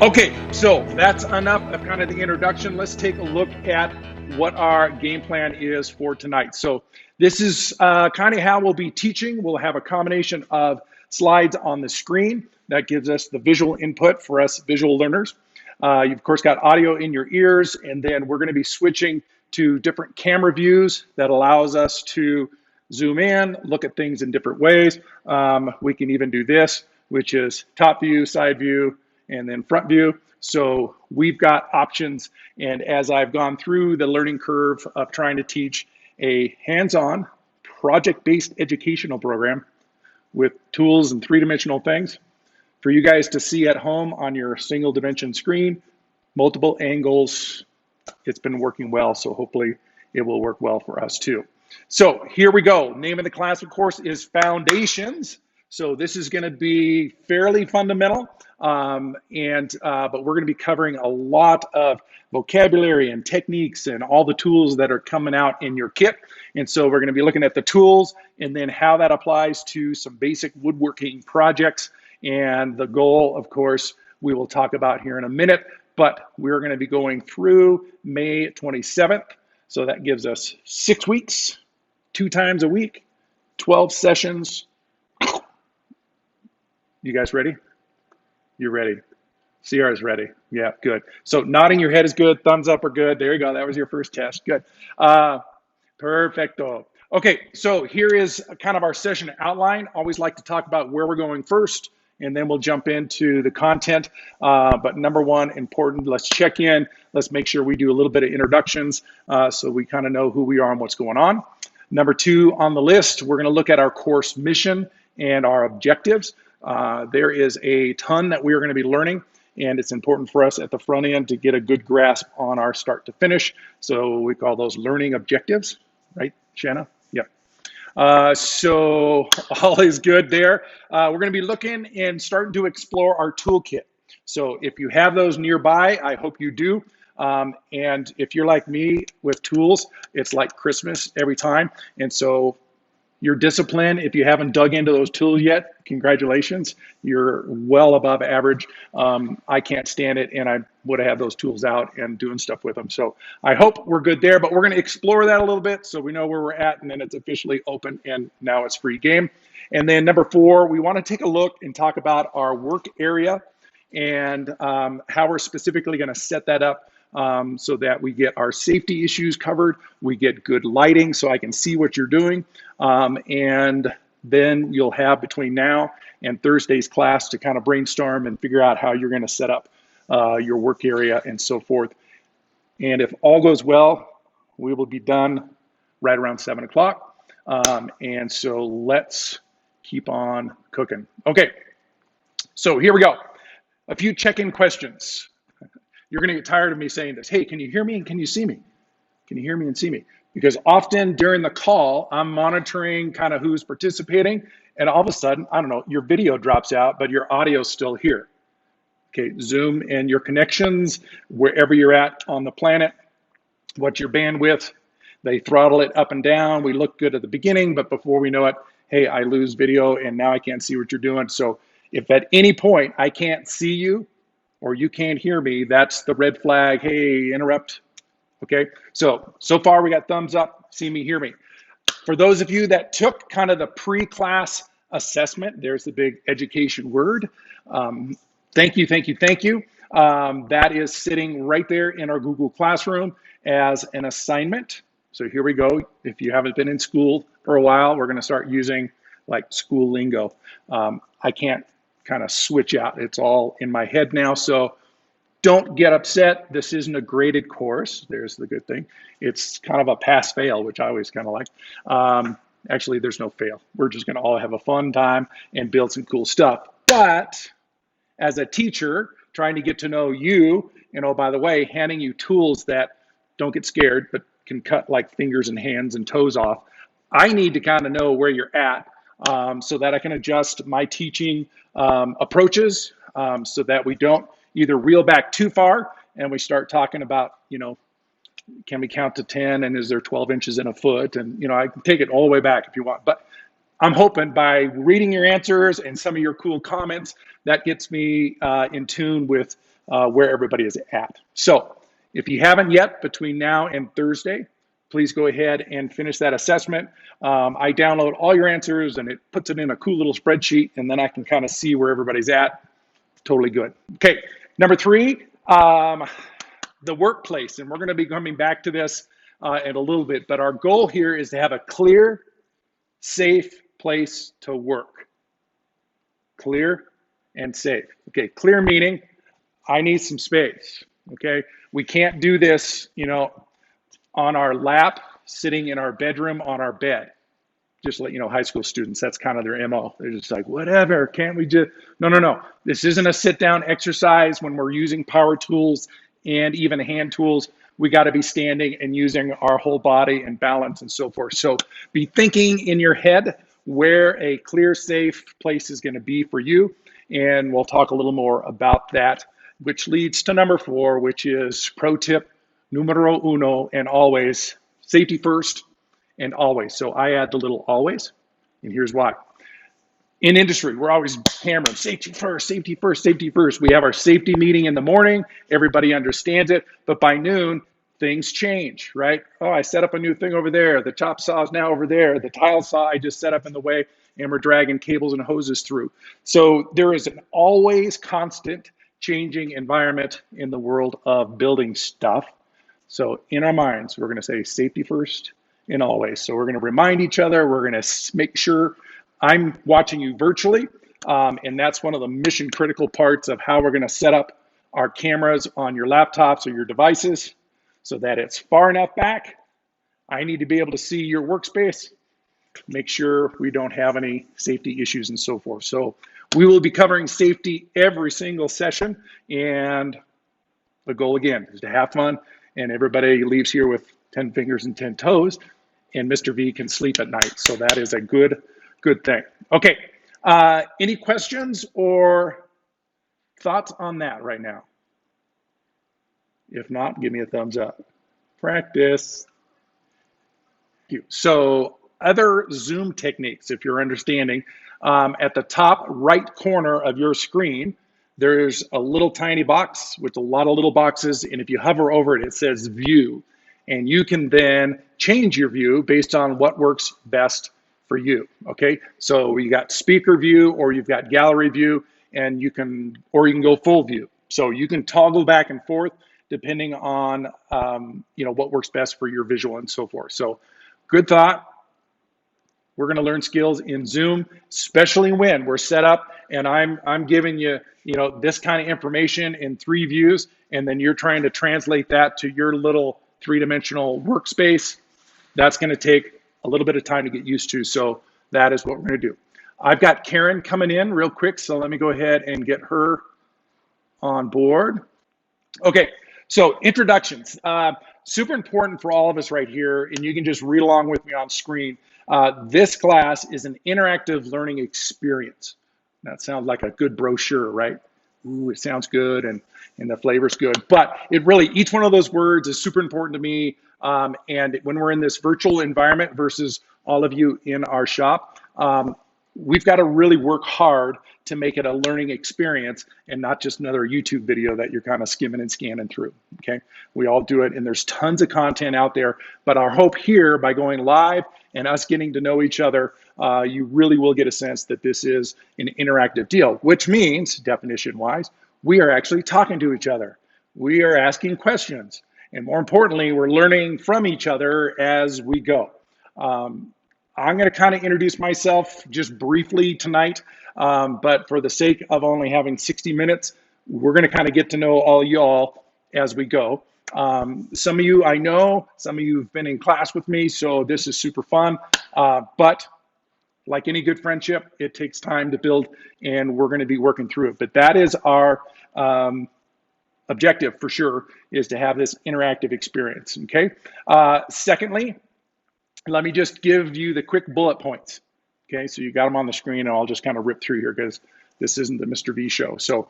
Okay, so that's enough of kind of the introduction. Let's take a look at what our game plan is for tonight. So this is kind of how we'll be teaching. We'll have a combination of slides on the screen. That gives us the visual input for us visual learners. You've of course got audio in your ears, and then we're going to be switching to different camera views that allows us to zoom in, look at things in different ways. We can even do this, which is top view, side view, and then front view. So we've got options. And as I've gone through the learning curve of trying to teach a hands-on project-based educational program with tools and three-dimensional things for you guys to see at home on your single dimension screen, multiple angles, it's been working well. So hopefully it will work well for us too. So here we go. Name of the class, of course, is Foundations. So this is going to be fairly fundamental, but we're going to be covering a lot of vocabulary and techniques and all the tools that are coming out in your kit. And so we're going to be looking at the tools and then how that applies to some basic woodworking projects. And the goal, of course, we will talk about here in a minute, but we're going to be going through May 27th. So that gives us 6 weeks, 2 times a week, 12 sessions. You guys ready? You're ready. CR is ready. Yeah, good. So nodding your head is good. Thumbs up are good. There you go. That was your first test. Good. Perfecto. Okay, so here is kind of our session outline. Always like to talk about where we're going first, and then we'll jump into the content. But number one, important, let's check in. Let's make sure we do a little bit of introductions so we kind of know who we are and what's going on. Number 2 on the list, we're going to look at our course mission and our objectives. There is a ton that we are going to be learning, and it's important for us at the front end to get a good grasp on our start to finish. So we call those learning objectives, right, Shanna? Yep. So all is good there. We're going to be looking and starting to explore our toolkit. So if you have those nearby, I hope you do. And if you're like me with tools, it's like Christmas every time. And so your discipline, if you haven't dug into those tools yet, congratulations. You're well above average. I can't stand it, and I would have those tools out and doing stuff with them. So I hope we're good there, but we're going to explore that a little bit so we know where we're at, and then it's officially open, and now it's free game. And then number 4, we want to take a look and talk about our work area and how we're specifically going to set that up. So that we get our safety issues covered, we get good lighting so I can see what you're doing, and then you'll have between now and Thursday's class to kind of brainstorm and figure out how you're going to set up your work area and so forth. And if all goes well, we will be done right around 7 o'clock. And so let's keep on cooking. Okay, so here we go. A few check-in questions. You're going to get tired of me saying this. Hey, can you hear me and can you see me? Can you hear me and see me? Because often during the call, I'm monitoring kind of who's participating, and all of a sudden, I don't know, your video drops out, but your audio's still here. Okay, Zoom and your connections, wherever you're at on the planet, what's your bandwidth? They throttle it up and down. We look good at the beginning, but before we know it, hey, I lose video and now I can't see what you're doing. So if at any point I can't see you, or you can't hear me, that's the red flag. Hey, interrupt. Okay, so far we got thumbs up, see me, hear me. For those of you that took kind of the pre-class assessment, there's the big education word. Thank you, thank you, thank you. That is sitting right there in our Google Classroom as an assignment. So here we go. If you haven't been in school for a while, we're gonna start using like school lingo. I can't kind of switch out. It's all in my head now. So don't get upset. This isn't a graded course. There's the good thing. It's kind of a pass fail, which I always kind of like. Actually, there's no fail. We're just going to all have a fun time and build some cool stuff. But as a teacher, trying to get to know you, and oh, by the way, handing you tools that don't get scared, but can cut like fingers and hands and toes off. I need to kind of know where you're at so that I can adjust my teaching approaches so that we don't either reel back too far and we start talking about, you know, can we count to 10 and is there 12 inches in a foot? And, you know, I can take it all the way back if you want. But I'm hoping by reading your answers and some of your cool comments, that gets me in tune with where everybody is at. So if you haven't yet, between now and Thursday, please go ahead and finish that assessment. I download all your answers and it puts it in a cool little spreadsheet, and then I can kind of see where everybody's at. Totally good. Okay, number 3, the workplace, and we're going to be coming back to this in a little bit, but our goal here is to have a clear, safe place to work. Clear and safe. Okay, clear meaning I need some space. Okay, we can't do this, on our lap, sitting in our bedroom on our bed. Just let you know, high school students, that's kind of their MO. They're just like, whatever, can't we just, no. This isn't a sit down exercise when we're using power tools and even hand tools. We got to be standing and using our whole body and balance and so forth. So be thinking in your head where a clear, safe place is going to be for you. And we'll talk a little more about that, which leads to number 4, which is pro tip numero uno, and always, safety first and always. So I add the little always, and here's why. In industry, we're always hammering safety first, safety first, safety first. We have our safety meeting in the morning. Everybody understands it, but by noon, things change, right? Oh, I set up a new thing over there. The chop saw is now over there. The tile saw I just set up in the way, and we're dragging cables and hoses through. So there is an always constant changing environment in the world of building stuff. So in our minds, we're going to say safety first and always. So we're going to remind each other. We're going to make sure I'm watching you virtually. And that's one of the mission critical parts of how we're going to set up our cameras on your laptops or your devices so that it's far enough back. I need to be able to see your workspace, make sure we don't have any safety issues and so forth. So we will be covering safety every single session. And the goal again is to have fun, and everybody leaves here with 10 fingers and 10 toes, and Mr. V can sleep at night. So that is a good thing. Okay, any questions or thoughts on that right now? If not, give me a thumbs up. Practice. Thank you. So other Zoom techniques, if you're understanding, at the top right corner of your screen, there's a little tiny box with a lot of little boxes, and if you hover over it, it says view, and you can then change your view based on what works best for you. Okay, so you got speaker view, or you've got gallery view, and you can go full view. So you can toggle back and forth depending on what works best for your visual and so forth. So good thought. We're going to learn skills in Zoom, especially when we're set up and I'm giving you, this kind of information in 3 views, and then you're trying to translate that to your little 3-dimensional workspace. That's going to take a little bit of time to get used to. So that is what we're going to do. I've got Karen coming in real quick, so let me go ahead and get her on board. Okay, so introductions. Super important for all of us right here, and you can just read along with me on screen. This class is an interactive learning experience. That sounds like a good brochure, right? Ooh, it sounds good, and the flavor's good. But it really, each one of those words is super important to me. And when we're in this virtual environment versus all of you in our shop, we've got to really work hard to make it a learning experience and not just another YouTube video that you're kind of skimming and scanning through, okay? We all do it, and there's tons of content out there, but our hope here, by going live and us getting to know each other, you really will get a sense that this is an interactive deal, which means, definition-wise, we are actually talking to each other. We are asking questions, and more importantly, we're learning from each other as we go. I'm going to kind of introduce myself just briefly tonight, but for the sake of only having 60 minutes, we're going to kind of get to know all y'all as we go. Some of you I know, some of you have been in class with me, so this is super fun. But like any good friendship, it takes time to build, and we're going to be working through it. But that is our objective for sure, is to have this interactive experience, okay? Secondly, let me just give you the quick bullet points. Okay, so you got them on the screen, and I'll just kind of rip through here because this isn't the Mr. V show. So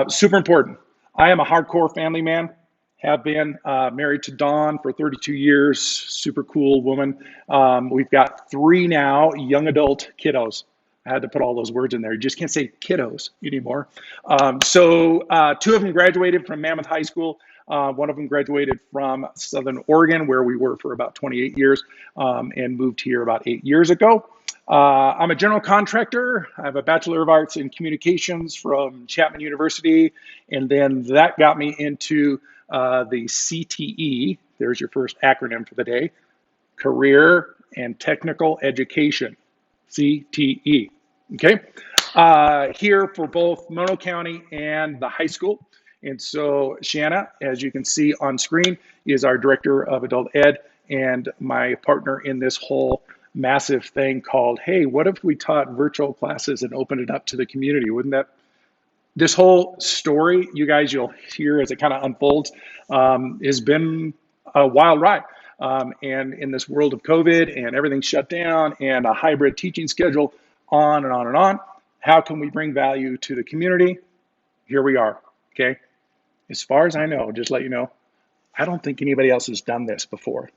super important. I am a hardcore family man, have been married to Dawn for 32 years, super cool woman. We've got 3 now young adult kiddos. I had to put all those words in there. You just can't say kiddos anymore. So two of them graduated from Mammoth High School. One of them graduated from Southern Oregon, where we were for about 28 years, and moved here about 8 years ago. I'm a general contractor. I have a Bachelor of Arts in Communications from Chapman University, and then that got me into the CTE. There's your first acronym for the day: Career and Technical Education, CTE. Okay, here for both Mono County and the high school. And so Shanna, as you can see on screen, is our Director of Adult Ed and my partner in this whole massive thing called, hey, what if we taught virtual classes and opened it up to the community? Wouldn't that, this whole story, you guys, you'll hear as it kind of unfolds, has been a wild ride. And in this world of COVID and everything shut down and a hybrid teaching schedule, on and on and on, how can we bring value to the community? Here we are, okay? As far as I know, just let you know, I don't think anybody else has done this before,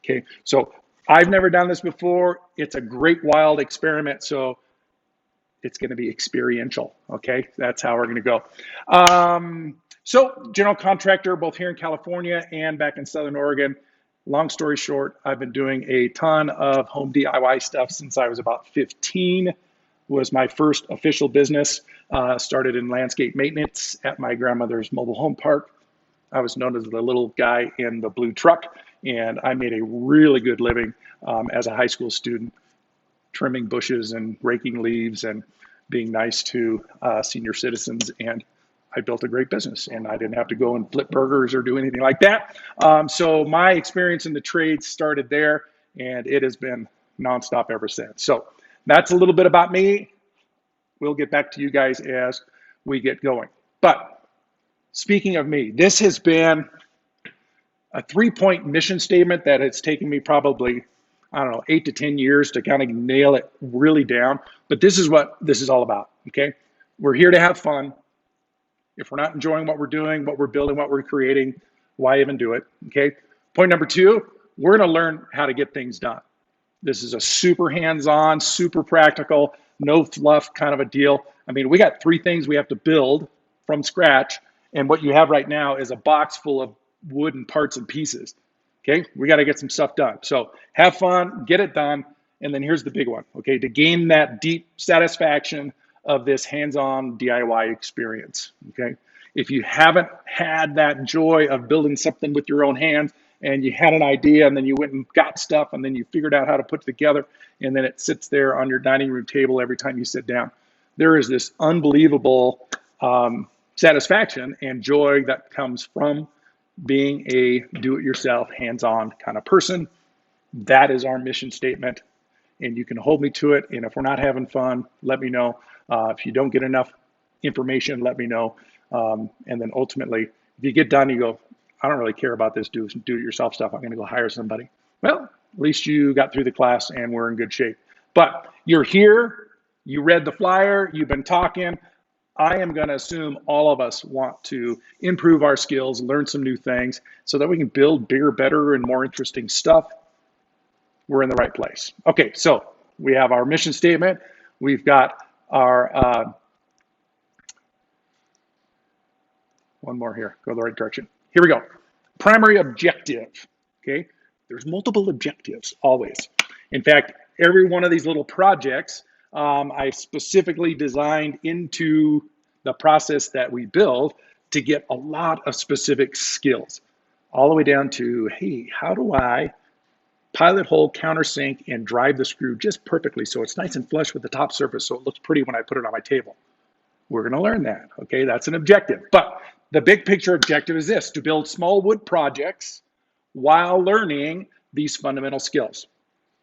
okay? So I've never done this before. It's a great wild experiment, so it's gonna be experiential, okay? That's how we're gonna go. So general contractor, both here in California and back in Southern Oregon. Long story short, I've been doing a ton of home DIY stuff since I was about 15. Was my first official business. Started in landscape maintenance at my grandmother's mobile home park. I was known as the little guy in the blue truck, and I made a really good living as a high school student, trimming bushes and raking leaves and being nice to senior citizens. And I built a great business, and I didn't have to go and flip burgers or do anything like that. So my experience in the trade started there, and it has been nonstop ever since. So that's a little bit about me. We'll get back to you guys as we get going. But speaking of me, this has been a 3-point mission statement that it's taken me probably, I don't know, 8 to 10 years to kind of nail it really down. But this is what this is all about, okay? We're here to have fun. If we're not enjoying what we're doing, what we're building, what we're creating, why even do it, okay? Point number 2, we're gonna learn how to get things done. This is a super hands-on, super practical, no fluff kind of a deal. I mean, we got 3 things we have to build from scratch, and what you have right now is a box full of wood and parts and pieces, okay? We gotta get some stuff done. So have fun, get it done, and then here's the big one, okay? To gain that deep satisfaction of this hands-on DIY experience, okay? If you haven't had that joy of building something with your own hands, and you had an idea and then you went and got stuff and then you figured out how to put it together, and then it sits there on your dining room table every time you sit down, there is this unbelievable satisfaction and joy that comes from being a do-it-yourself, hands-on kind of person. That is our mission statement, and you can hold me to it. And if we're not having fun, let me know. If you don't get enough information, let me know. And then ultimately, if you get done, you go, I don't really care about this do-it-yourself stuff. I'm going to go hire somebody. Well, at least you got through the class and we're in good shape. But you're here, you read the flyer, you've been talking. I am going to assume all of us want to improve our skills, learn some new things so that we can build bigger, better, and more interesting stuff. We're in the right place. Okay, so we have our mission statement. We've got our, one more here, go the right direction. Here we go. Primary objective, okay? There's multiple objectives, always. In fact, every one of these little projects, I specifically designed into the process that we build to get a lot of specific skills, all the way down to, hey, how do I pilot hole, countersink, and drive the screw just perfectly so it's nice and flush with the top surface so it looks pretty when I put it on my table. We're gonna learn that, okay? That's an objective. But the big picture objective is this: to build small wood projects while learning these fundamental skills.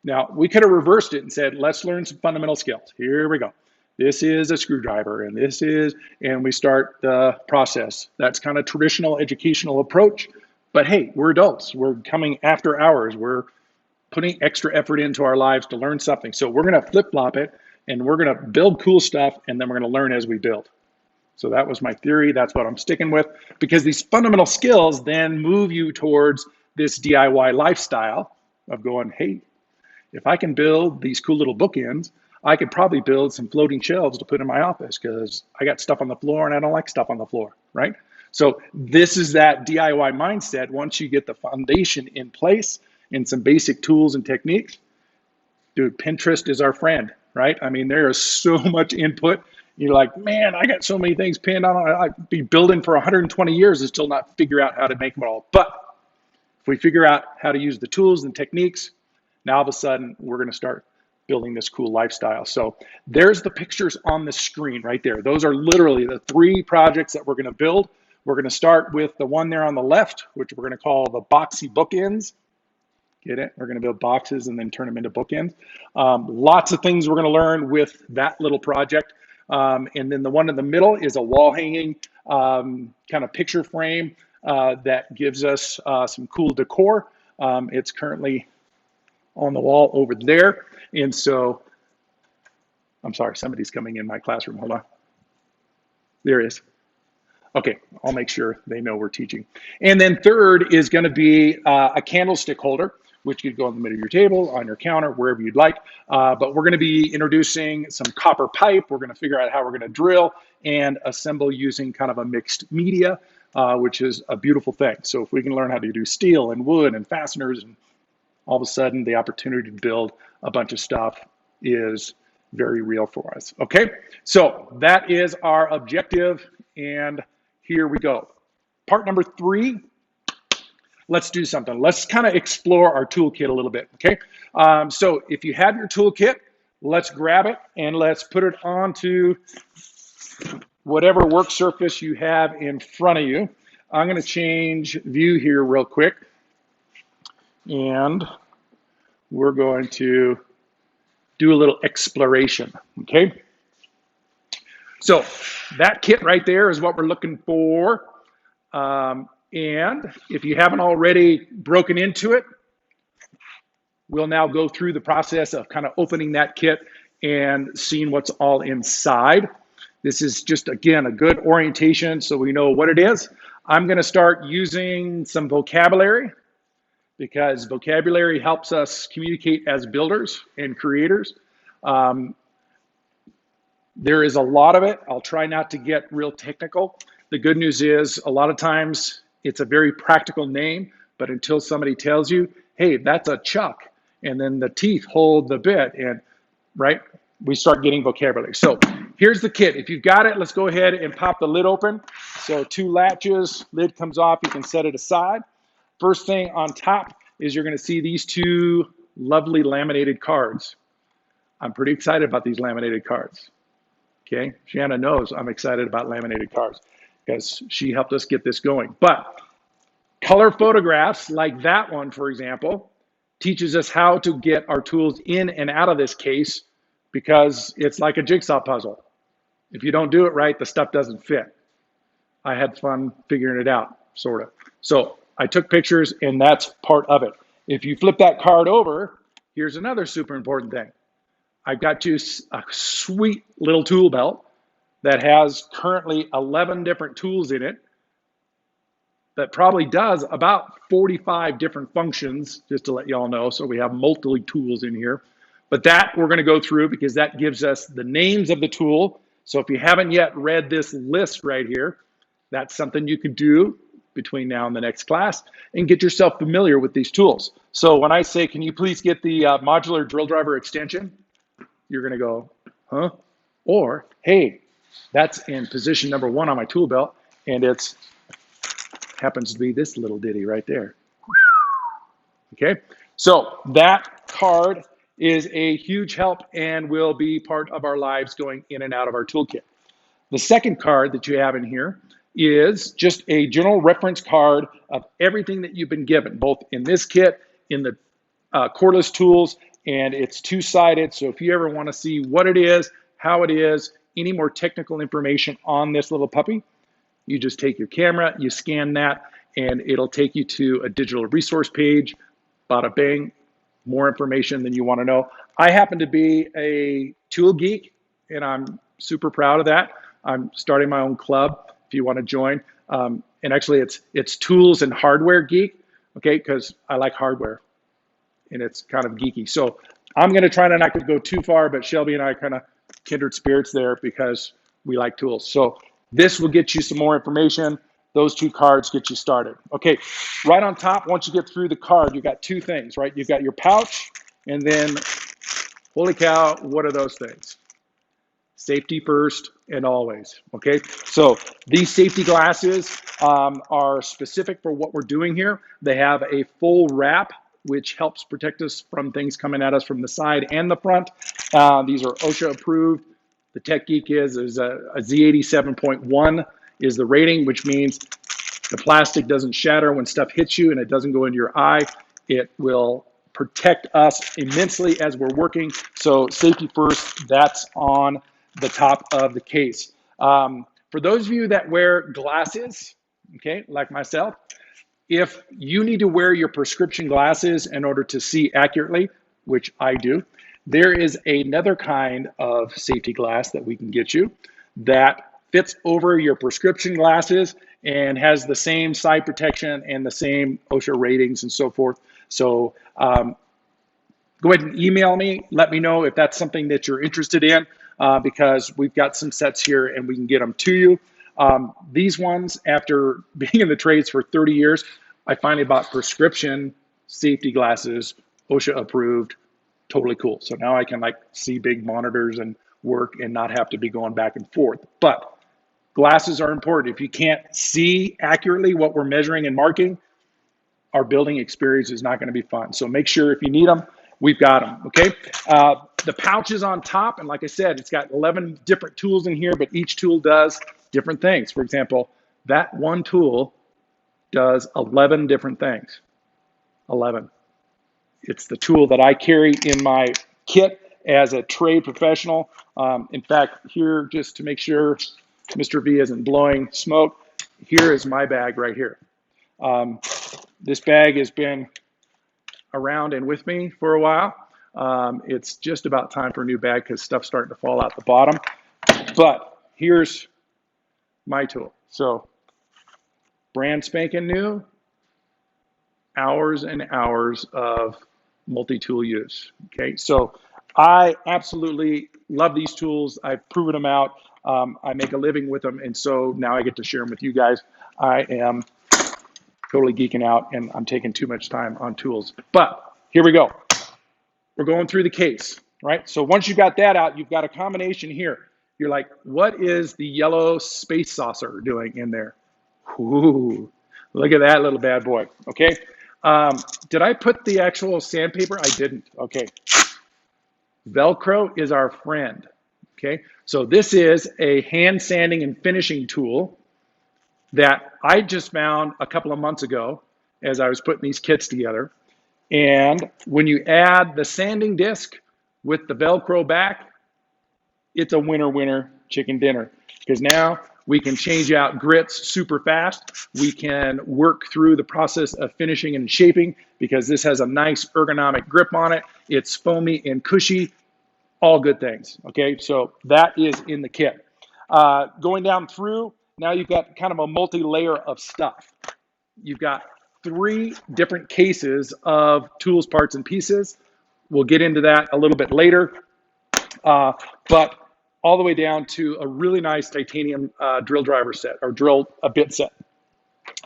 Now, we could have reversed it and said, let's learn some fundamental skills. Here we go. This is a screwdriver, and this is, and we start the process. That's kind of traditional educational approach. But hey, we're adults. We're coming after hours. We're putting extra effort into our lives to learn something. So we're gonna flip-flop it, and we're gonna build cool stuff, and then we're gonna learn as we build. So that was my theory. That's what I'm sticking with, because these fundamental skills then move you towards this DIY lifestyle of going, hey, if I can build these cool little bookends, I could probably build some floating shelves to put in my office because I got stuff on the floor and I don't like stuff on the floor, right? So this is that DIY mindset. Once you get the foundation in place and some basic tools and techniques, dude, Pinterest is our friend, right? I mean, there is so much input. You're like, man, I got so many things pinned on. I'd be building for 120 years and still not figure out how to make them all. But if we figure out how to use the tools and techniques, now all of a sudden we're going to start building this cool lifestyle. So there's the pictures on the screen right there. Those are literally the 3 projects that we're going to build. We're going to start with the one there on the left, which we're going to call the boxy bookends. Get it? We're going to build boxes and then turn them into bookends. Lots of things we're going to learn with that little project. And then the one in the middle is a wall hanging kind of picture frame that gives us some cool decor. It's currently on the wall over there. And so, I'm sorry, somebody's coming in my classroom. Hold on. There it is. Okay, I'll make sure they know we're teaching. And then third is going to be a candlestick holder, which could go in the middle of your table, on your counter, wherever you'd like. But we're going to be introducing some copper pipe. We're going to figure out how we're going to drill and assemble using kind of a mixed media, which is a beautiful thing. So if we can learn how to do steel and wood and fasteners, and all of a sudden the opportunity to build a bunch of stuff is very real for us. Okay, so that is our objective, and here we go. Part number 3. Let's do something. Let's kind of explore our toolkit a little bit, okay? So if you have your toolkit, let's grab it and let's put it onto whatever work surface you have in front of you. I'm going to change view here real quick, and we're going to do a little exploration, okay? So that kit right there is what we're looking for. And if you haven't already broken into it, we'll now go through the process of kind of opening that kit and seeing what's all inside. This is just, again, a good orientation so we know what it is. I'm going to start using some vocabulary because vocabulary helps us communicate as builders and creators. There is a lot of it. I'll try not to get real technical. The good news is a lot of times it's a very practical name, but until somebody tells you, hey, that's a chuck, and then the teeth hold the bit, and right, we start getting vocabulary. So here's the kit. If you've got it, let's go ahead and pop the lid open. So 2 latches, lid comes off, you can set it aside. First thing on top is you're gonna see these 2 lovely laminated cards. I'm pretty excited about these laminated cards. Okay, Shanna knows I'm excited about laminated cards because she helped us get this going. But color photographs like that one, for example, teaches us how to get our tools in and out of this case because it's like a jigsaw puzzle. If you don't do it right, the stuff doesn't fit. I had fun figuring it out, sort of. So I took pictures and that's part of it. If you flip that card over, here's another super important thing. I've got you a sweet little tool belt that has currently 11 different tools in it that probably does about 45 different functions, just to let y'all know. So we have multiple tools in here. But that we're going to go through because that gives us the names of the tool. So if you haven't yet read this list right here, that's something you could do between now and the next class and get yourself familiar with these tools. So when I say, can you please get the modular drill driver extension? You're going to go, huh? Or, hey, that's in position number 1 on my tool belt, and it's happens to be this little ditty right there. Okay, so that card is a huge help and will be part of our lives going in and out of our toolkit. The second card that you have in here is just a general reference card of everything that you've been given, both in this kit, in the cordless tools, and it's 2-sided. So if you ever want to see what it is, how it is, any more technical information on this little puppy, you just take your camera, you scan that, and it'll take you to a digital resource page. Bada bing, more information than you want to know. I happen to be a tool geek, and I'm super proud of that. I'm starting my own club if you want to join. And actually, it's tools and hardware geek, okay, because I like hardware. And it's kind of geeky. So I'm going to try to not go too far, but Shelby and I are kind of kindred spirits there because we like tools. So this will get you some more information. Those two cards get you started. Okay, right on top, once you get through the card, you got two things, right? You've got your pouch, and then, holy cow, what are those things? Safety first and always, okay? So these safety glasses are specific for what we're doing here. They have a full wrap, which helps protect us from things coming at us from the side and the front. These are OSHA approved. The Tech Geek is a Z87.1 is the rating, which means the plastic doesn't shatter when stuff hits you and it doesn't go into your eye. It will protect us immensely as we're working. So safety first, that's on the top of the case. For those of you that wear glasses, okay, like myself, if you need to wear your prescription glasses in order to see accurately, which I do, there is another kind of safety glass that we can get you that fits over your prescription glasses and has the same side protection and the same OSHA ratings and so forth. So go ahead and email me. Let me know if that's something that you're interested in because we've got some sets here and we can get them to you. These ones, after being in the trades for 30 years, I finally bought prescription safety glasses, OSHA approved, totally cool. So now I can like see big monitors and work and not have to be going back and forth. But glasses are important. If you can't see accurately what we're measuring and marking, our building experience is not going to be fun. So make sure if you need them, we've got them, okay? The pouch is on top, and like I said, it's got 11 different tools in here, but each tool does different things. For example, that one tool does 11 different things. 11. It's the tool that I carry in my kit as a trade professional. In fact, here, just to make sure Mr.V isn't blowing smoke, here is my bag right here. This bag has been around and with me for a while. It's just about time for a new bag because stuff's starting to fall out the bottom. But here's my tool. So brand spanking new, hours and hours of multi-tool use. Okay, so I absolutely love these tools. I've proven them out. I make a living with them, and so now I get to share them with you guys. I am totally geeking out, and I'm taking too much time on tools. But here we go. We're going through the case, right? So once you've got that out, you've got a combination here. You're like, what is the yellow space saucer doing in there? Ooh, look at that little bad boy, okay? Did I put the actual sandpaper? I didn't, okay. Velcro is our friend, okay? So this is a hand sanding and finishing tool that I just found a couple of months ago as I was putting these kits together. And when you add the sanding disc with the Velcro back, it's a winner chicken dinner because now we can change out grits super fast. We can work through the process of finishing and shaping because this has a nice ergonomic grip on it. It's foamy and cushy, all good things, okay? So that is in the kit. Going down through, now you've got kind of a multi-layer of stuff. You've got 3 different cases of tools, parts, and pieces. We'll get into that a little bit later. But all the way down to a really nice titanium drill driver set or drill bit set.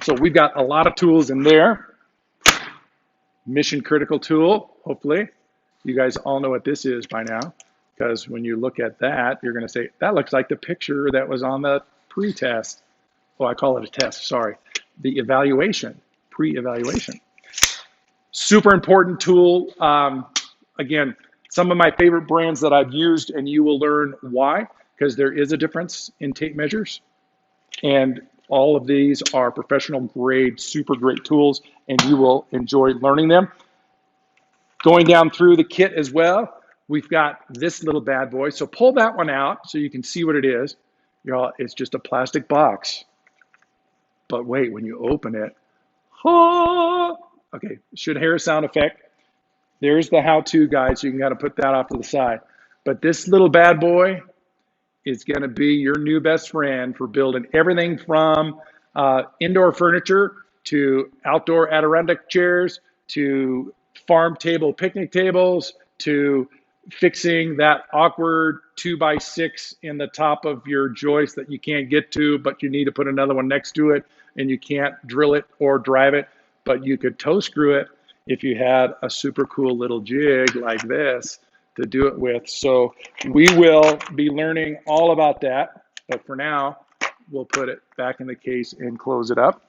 So we've got a lot of tools in there. Mission critical tool, hopefully. You guys all know what this is by now, because when you look at that, you're gonna say, that looks like the picture that was on the pre-test. Oh, I call it a test, sorry. The evaluation, pre-evaluation. Super important tool. Again, some of my favorite brands that I've used, and you will learn why, because there is a difference in tape measures. And all of these are professional grade, super great tools, and you will enjoy learning them. Going down through the kit as well, we've got this little bad boy. So pull that one out so you can see what it is. Y'all, it's just a plastic box. But wait, when you open it, okay, should hear a sound effect. There's the how-to guide, so you can kind of put that off to the side. But this little bad boy is going to be your new best friend for building everything from indoor furniture to outdoor Adirondack chairs to farm table picnic tables to fixing that awkward 2x6 in the top of your joist that you can't get to, but you need to put another one next to it and you can't drill it or drive it, but you could toe screw it if you had a super cool little jig like this to do it with. So we will be learning all about that, but for now, we'll put it back in the case and close it up.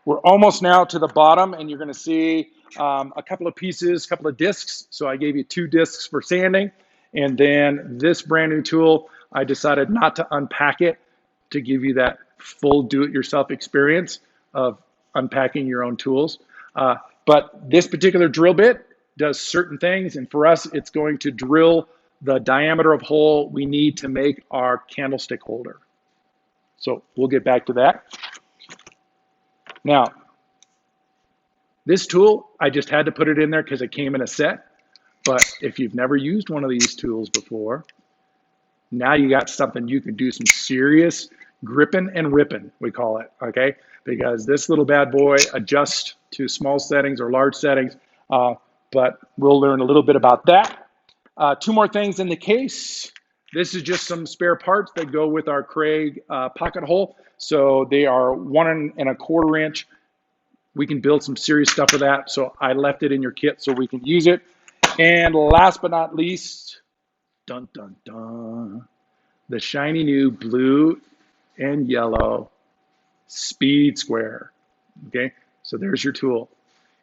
We're almost now to the bottom, and you're going to see a couple of pieces, a couple of discs. So I gave you 2 discs for sanding, and then this brand new tool, I decided not to unpack it to give you that full do-it-yourself experience of unpacking your own tools. But this particular drill bit does certain things, and for us, it's going to drill the diameter of hole we need to make our candlestick holder. So we'll get back to that. Now, this tool, I just had to put it in there because it came in a set. But if you've never used one of these tools before, now you got something you can do some serious gripping and ripping, we call it, okay? Because this little bad boy adjusts to small settings or large settings, but we'll learn a little bit about that. 2 more things in the case. This is just some spare parts that go with our Craig pocket hole. So they are 1 1/4 inch. We can build some serious stuff with that. So I left it in your kit so we can use it. And last but not least, dun, dun, dun, the shiny new blue and yellow speed square. Okay, so there's your tool.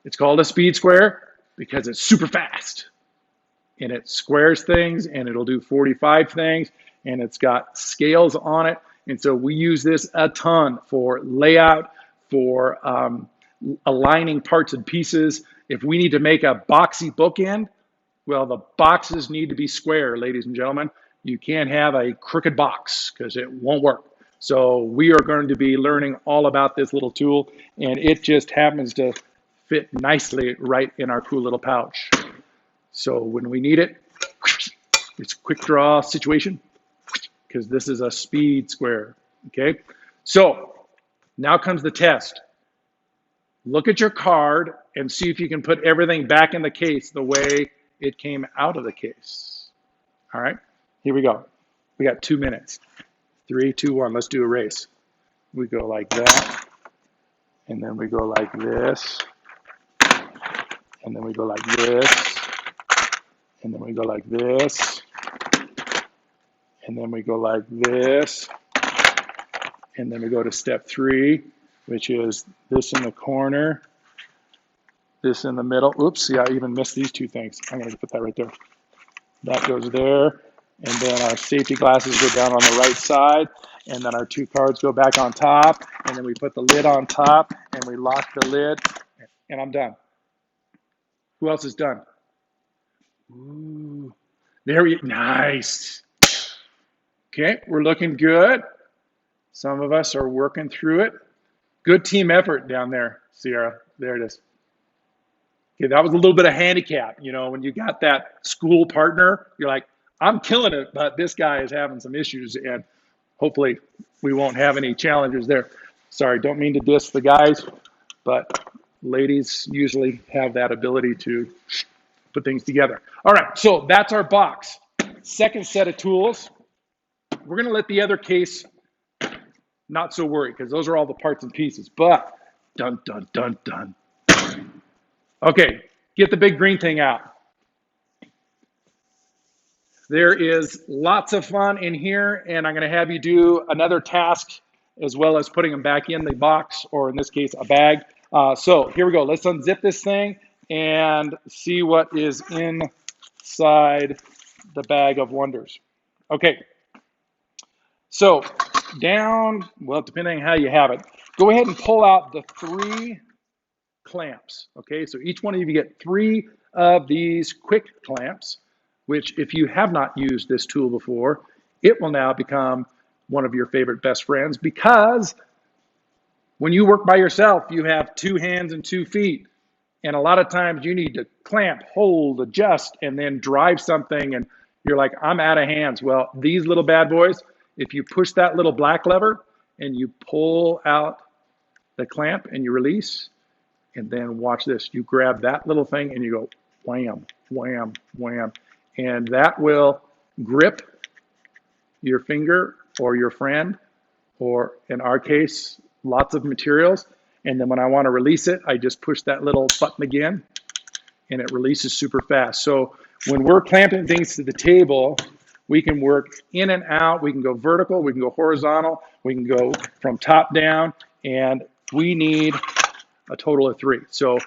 It's called a speed square because it's super fast. And it squares things, and it'll do 45 things, and it's got scales on it. And so we use this a ton for layout, for aligning parts and pieces. If we need to make a boxy bookend, well, the boxes need to be square, ladies and gentlemen. You can't have a crooked box because it won't work. So we are going to be learning all about this little tool, and it just happens to fit nicely right in our cool little pouch. So when we need it, it's a quick draw situation because this is a speed square, okay? So now comes the test. Look at your card and see if you can put everything back in the case the way it came out of the case. All right, here we go. We got 2 minutes. 3, 2, 1, let's do a race. We go like that, and then we go like this, and then we go like this, and then we go like this, and then we go like this, and then we go to step 3, which is this in the corner, this in the middle. Oops, see, I even missed these 2 things. I'm going to put that right there. That goes there, and then our safety glasses go down on the right side, and then our 2 cards go back on top, and then we put the lid on top, and we lock the lid, and I'm done. Who else is done? Ooh, there we, nice. Okay, we're looking good. Some of us are working through it. Good team effort down there, Sierra. There it is. Okay, that was a little bit of handicap. You know, when you got that school partner, you're like, I'm killing it, but this guy is having some issues, and hopefully we won't have any challenges there. Sorry, don't mean to diss the guys, but ladies usually have that ability to put things together. All right, so that's our box. Second set of tools. We're going to let the other case not so worry because those are all the parts and pieces, but dun, dun, dun, dun. Okay, get the big green thing out. There is lots of fun in here, and I'm going to have you do another task as well as putting them back in the box, or in this case, a bag. So here we go. Let's unzip this thing and see what is inside the bag of wonders. Okay. So down, well, depending on how you have it, go ahead and pull out the 3 clamps. Okay, so each one of you get 3 of these quick clamps, which if you have not used this tool before, it will now become one of your favorite best friends, because when you work by yourself, you have 2 hands and 2 feet. And a lot of times you need to clamp, hold, adjust, and then drive something, and you're like, I'm out of hands. Well, these little bad boys, if you push that little black lever and you pull out the clamp and you release, and then watch this, you grab that little thing and you go wham, wham, wham. And that will grip your finger or your friend, or in our case, lots of materials. And then when I want to release it, I just push that little button again and it releases super fast. So when we're clamping things to the table, we can work in and out. We can go vertical, we can go horizontal, we can go from top down, and we need a total of 3. So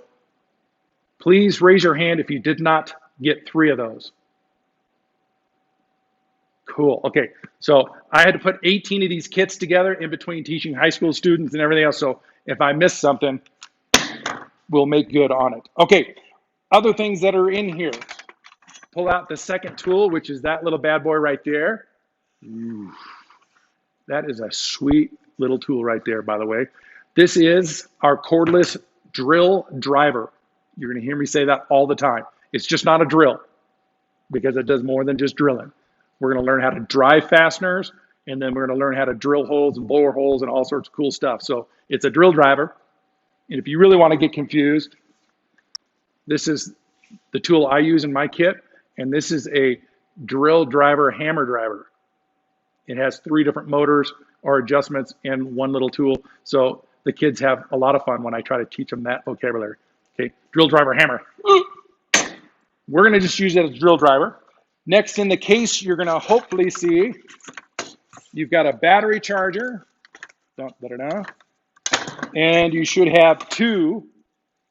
please raise your hand if you did not get 3 of those. Cool. Okay. So I had to put 18 of these kits together in between teaching high school students and everything else. So if I miss something, we'll make good on it. Okay. Other things that are in here. Pull out the second tool, which is that little bad boy right there. Ooh, that is a sweet little tool right there, by the way. This is our cordless drill driver. You're going to hear me say that all the time. It's just not a drill because it does more than just drilling. We're going to learn how to drive fasteners, and then we're going to learn how to drill holes and blower holes and all sorts of cool stuff. So it's a drill driver. And if you really want to get confused, this is the tool I use in my kit. And this is a drill driver hammer driver. It has 3 different motors or adjustments in one little tool. So the kids have a lot of fun when I try to teach them that vocabulary. Okay, drill driver hammer. We're going to just use it as a drill driver. Next in the case, you're going to hopefully see you've got a battery charger. And you should have 2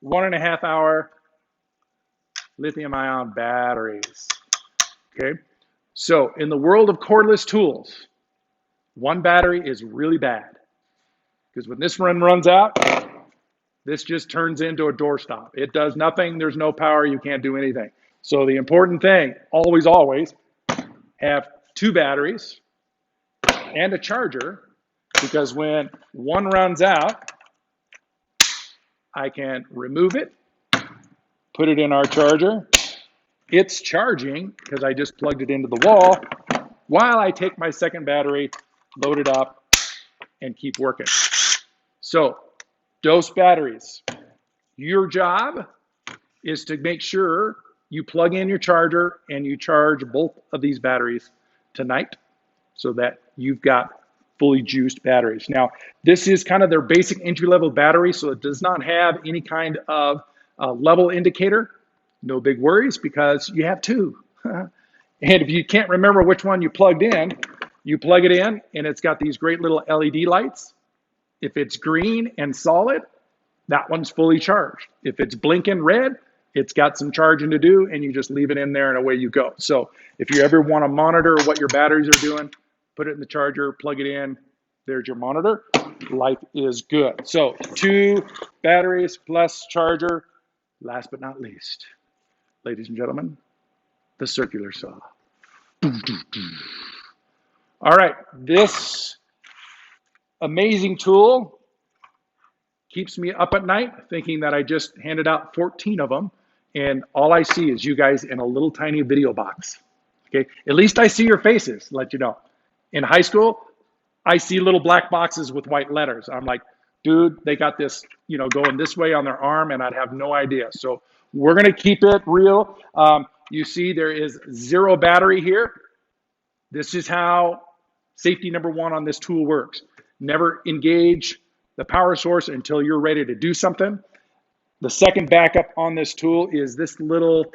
1.5 hour lithium-ion batteries. Okay, so in the world of cordless tools, 1 battery is really bad because when this one runs out, this just turns into a doorstop. It does nothing. There's no power. You can't do anything. So the important thing, always, have 2 batteries and a charger, because when one runs out, I can remove it, put it in our charger. It's charging because I just plugged it into the wall while I take my second battery, load it up, and keep working. So, dose batteries. Your job is to make sure you plug in your charger and you charge both of these batteries tonight so that you've got fully juiced batteries. Now, this is kind of their basic entry-level battery, so it does not have any kind of level indicator. No big worries because you have 2. And if you can't remember which one you plugged in, you plug it in and it's got these great little LED lights. If it's green and solid, that one's fully charged. If it's blinking red, it's got some charging to do, and you just leave it in there and away you go. So if you ever want to monitor what your batteries are doing, put it in the charger, plug it in, there's your monitor. Life is good. So 2 batteries plus charger. Last but not least, ladies and gentlemen, the circular saw. All right, this amazing tool keeps me up at night thinking that I just handed out 14 of them, and all I see is you guys in a little tiny video box. Okay, at least I see your faces, let you know. In high school, I see little black boxes with white letters. I'm like, dude, they got this, going this way on their arm, and I'd have no idea. So we're gonna keep it real. You see there is 0 battery here. This is how safety number 1 on this tool works. Never engage the power source until you're ready to do something. The second backup on this tool is this little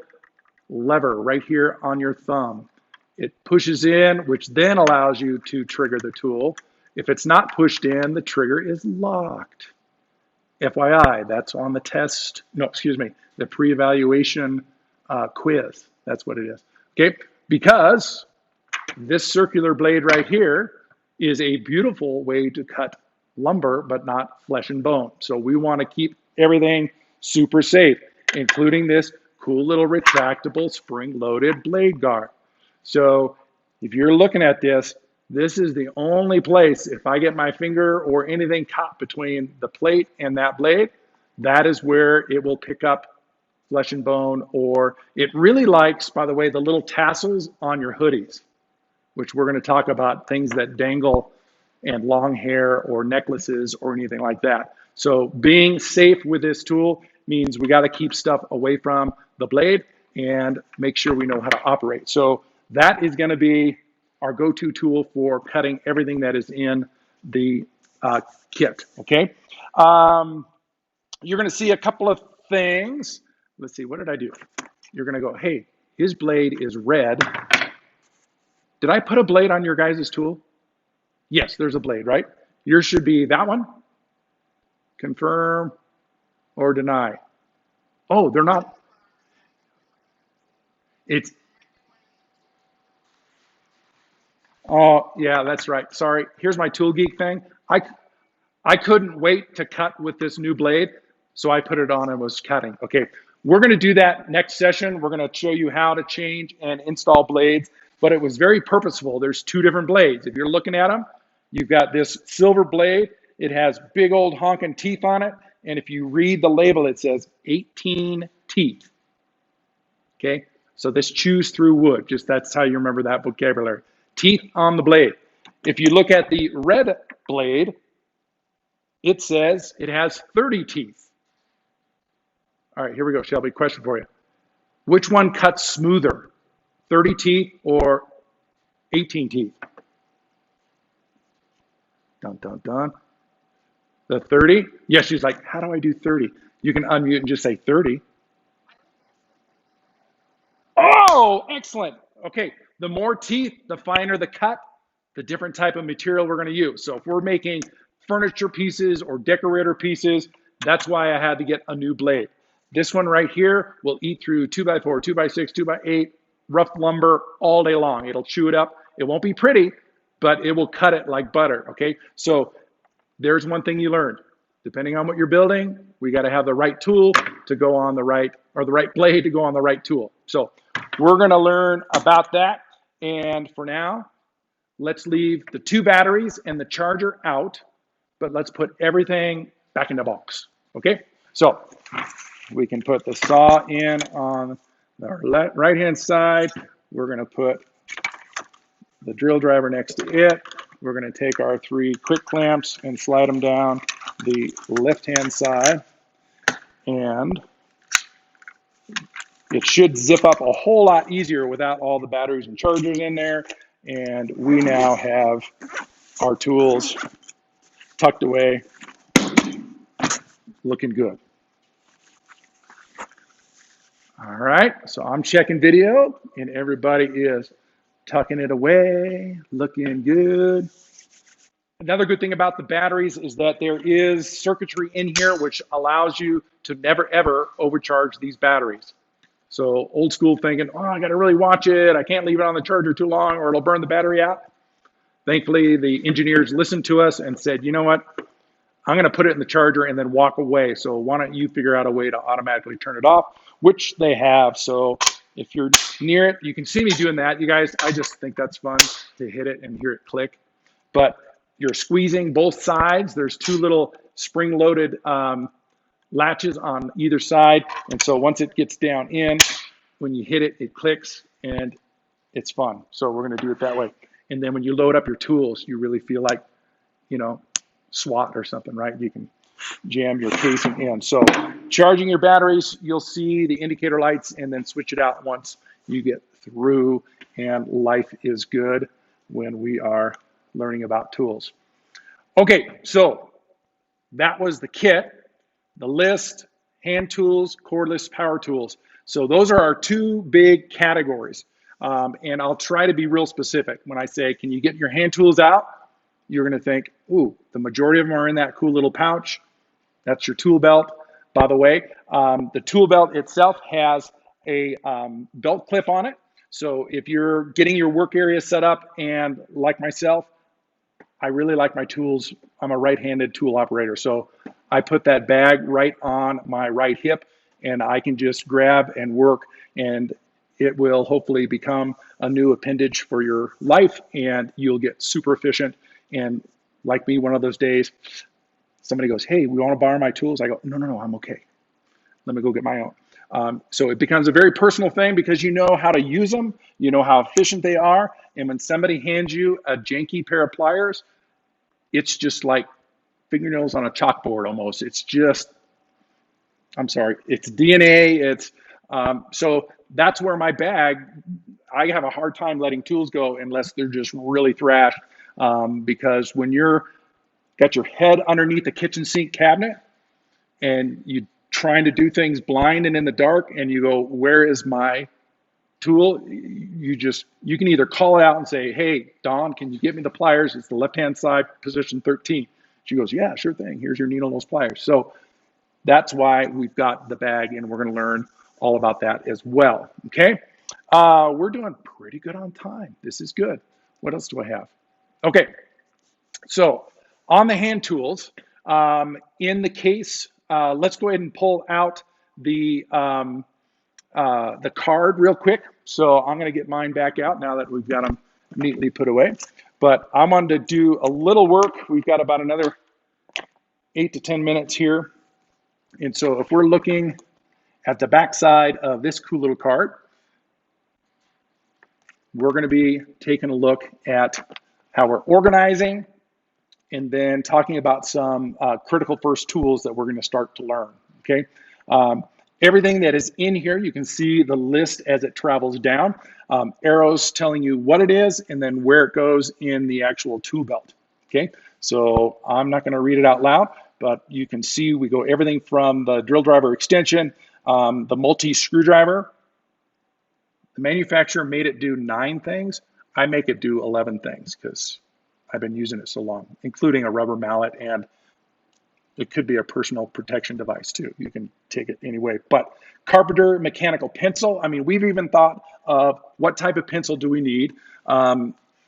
lever right here on your thumb. It pushes in, which then allows you to trigger the tool. If it's not pushed in, the trigger is locked. FYI, that's on the test, the pre-evaluation quiz. That's what it is. Okay, because this circular blade right here is a beautiful way to cut lumber, but not flesh and bone. So we want to keep everything super safe, including this cool little retractable spring-loaded blade guard. So if you're looking at this, this is the only place, if I get my finger or anything caught between the plate and that blade, that is where it will pick up flesh and bone, or it really likes, by the way, the little tassels on your hoodies, which we're going to talk about, things that dangle and long hair or necklaces or anything like that. So being safe with this tool means we got to keep stuff away from the blade. and make sure we know how to operate. So that is going to be our go-to tool for cutting everything that is in the kit, okay? You're going to see a couple of things. Let's see, what did I do? You're going to go, hey, his blade is red. Did I put a blade on your guys' tool? Yes, there's a blade, right? Yours should be that one. Confirm or deny. Oh, they're not. It's, oh, yeah, that's right. Sorry. Here's my Tool Geek thing. I couldn't wait to cut with this new blade, so I put it on and was cutting. Okay, we're going to do that next session. We're going to show you how to change and install blades, but it was very purposeful. There's two different blades. If you're looking at them, you've got this silver blade. It has big old honking teeth on it, and if you read the label, it says 18 teeth. Okay, so this chews through wood. Just that's how you remember that vocabulary. Teeth on the blade. If you look at the red blade, it says it has 30 teeth. All right, here we go, Shelby. Question for you. Which one cuts smoother, 30 teeth or 18 teeth? Dun, dun, dun. The 30? Yes, she's like, how do I do 30? You can unmute and just say 30. Oh, excellent. Okay, the more teeth, the finer the cut, the different type of material we're going to use. So if we're making furniture pieces or decorator pieces, that's why I had to get a new blade. This one right here will eat through 2x4, 2x6, 2x8, rough lumber all day long. It'll chew it up. It won't be pretty, but it will cut it like butter, okay? So there's one thing you learned. Depending on what you're building, we got to have the right tool to go on the right, or the right blade to go on the right tool. So we're going to learn about that. And for now, let's leave the 2 batteries and the charger out, but let's put everything back in the box, okay? So we can put the saw in on the right-hand side. We're going to put the drill driver next to it. We're going to take our 3 quick clamps and slide them down the left-hand side. And it should zip up a whole lot easier without all the batteries and chargers in there. And we now have our tools tucked away, looking good. All right, so I'm checking video and everybody is tucking it away, looking good. Another good thing about the batteries is that there is circuitry in here which allows you to never ever overcharge these batteries. So old school thinking, oh, I got to really watch it. I can't leave it on the charger too long or it'll burn the battery out. Thankfully, the engineers listened to us and said, you know what? I'm going to put it in the charger and then walk away. So why don't you figure out a way to automatically turn it off, which they have. So if you're near it, you can see me doing that. You guys, I just think that's fun to hit it and hear it click. But you're squeezing both sides. There's 2 little spring-loaded latches on either side. And so once it gets down in, when you hit it, it clicks and it's fun. So we're going to do it that way. And then when you load up your tools, you really feel like, you know, SWAT or something, right? You can jam your casing in. So charging your batteries, you'll see the indicator lights and then switch it out once you get through, and life is good when we are learning about tools. Okay, so that was the kit, the list, hand tools, cordless, power tools. So those are our 2 big categories. And I'll try to be real specific. When I say, can you get your hand tools out? You're going to think, ooh, the majority of them are in that cool little pouch. That's your tool belt. By the way, the tool belt itself has a belt clip on it. So if you're getting your work area set up, and like myself, I really like my tools. I'm a right-handed tool operator. So I put that bag right on my right hip and I can just grab and work, and it will hopefully become a new appendage for your life and you'll get super efficient. And like me, one of those days, somebody goes, hey, we want to borrow my tools. I go, no, I'm okay. Let me go get my own. So it becomes a very personal thing because you know how to use them, you know how efficient they are. And when somebody hands you a janky pair of pliers, it's just like fingernails on a chalkboard almost. It's just, I'm sorry, it's DNA. It's so that's where my bag, I have a hard time letting tools go unless they're just really thrashed. Because when you're got your head underneath the kitchen sink cabinet and you trying to do things blind and in the dark, and you go, where is my tool? You can either call it out and say, hey, Dawn, can you get me the pliers? It's the left-hand side, position 13. She goes, yeah, sure thing. Here's your needle nose pliers. So that's why we've got the bag, and we're going to learn all about that as well. Okay, we're doing pretty good on time. This is good. What else do I have? Okay, so on the hand tools, in the case, let's go ahead and pull out the card real quick. So I'm going to get mine back out now that we've got them neatly put away. But I'm on to do a little work. We've got about another 8 to 10 minutes here. And so if we're looking at the back side of this cool little card, we're going to be taking a look at how we're organizing and then talking about some critical first tools that we're going to start to learn. Okay. Everything that is in here, you can see the list as it travels down. Arrows telling you what it is and then where it goes in the actual tool belt. Okay, so I'm not going to read it out loud, but you can see we go everything from the drill driver extension, the multi-screwdriver. The manufacturer made it do 9 things. I make it do 11 things because I've been using it so long, including a rubber mallet, and it could be a personal protection device too. You can take it anyway. But carpenter mechanical pencil, I mean, we've even thought of what type of pencil do we need